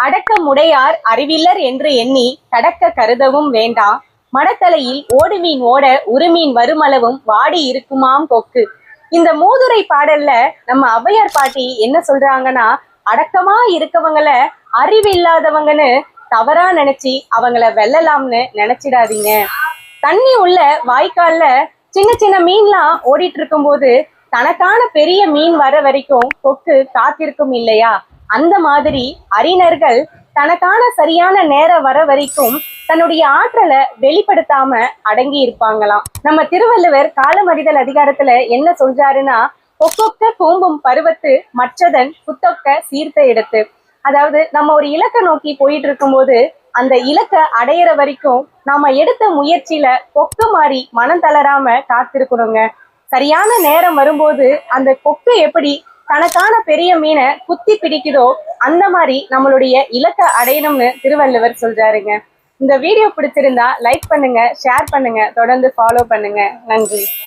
அடக்கமுடையார் அறிவில்லர் என்று எண்ணி கடக்க கருதவும் வேண்டாம். மடத்தலையில் ஓடுமீன் ஓட உருமீன் வருமளவும் வாடி இருக்குமாம் கொக்கு. இந்த மூதுரை பாடல்ல நம்ம ஔவையார் பாட்டி என்ன சொல்றாங்கன்னா, அடக்கமா இருக்கவங்கள அறிவில்லாதவங்கன்னு தவறா நினைச்சு அவங்கள வெல்லலாம்னு நினைச்சிடாதீங்க. தண்ணி உள்ள வாய்க்கால்ல சின்ன சின்ன மீன்லாம் ஓடிட்டு இருக்கும் போது தனக்கான பெரிய மீன் வர வரைக்கும் கொக்கு காத்திருக்கும் இல்லையா? அந்த மாதிரி அறிஞர்கள் தனக்கான சரியான நேரம் வர வரைக்கும் தன்னுடைய ஆற்றலை வெளிப்படுத்தாம அடங்கி இருப்பாங்களாம். நம்ம திருவள்ளுவர் காலமறிதல் அதிகாரத்துல என்ன சொல்றாருன்னா, கொக்கொக்க கூம்பும் பருவத்து மற்றதன் புத்தொக்க சீர்த்த எடுத்து. அதாவது நம்ம ஒரு இலக்கை நோக்கி போயிட்டு இருக்கும்போது அந்த இலக்கை அடையிற வரைக்கும் நாம எடுத்த முயற்சியில கொக்கு மாறி மனம் தளராம காத்திருக்கணுங்க. சரியான நேரம் வரும்போது அந்த கொக்கு எப்படி தனக்கான பெரிய மீனை குத்தி பிடிக்குதோ அந்த மாதிரி நம்மளுடைய இலக்கை அடையணும்னு திருவள்ளுவர் சொல்றாருங்க. இந்த வீடியோ பிடிச்சிருந்தா லைக் பண்ணுங்க, ஷேர் பண்ணுங்க, தொடர்ந்து ஃபாலோ பண்ணுங்க. நன்றி.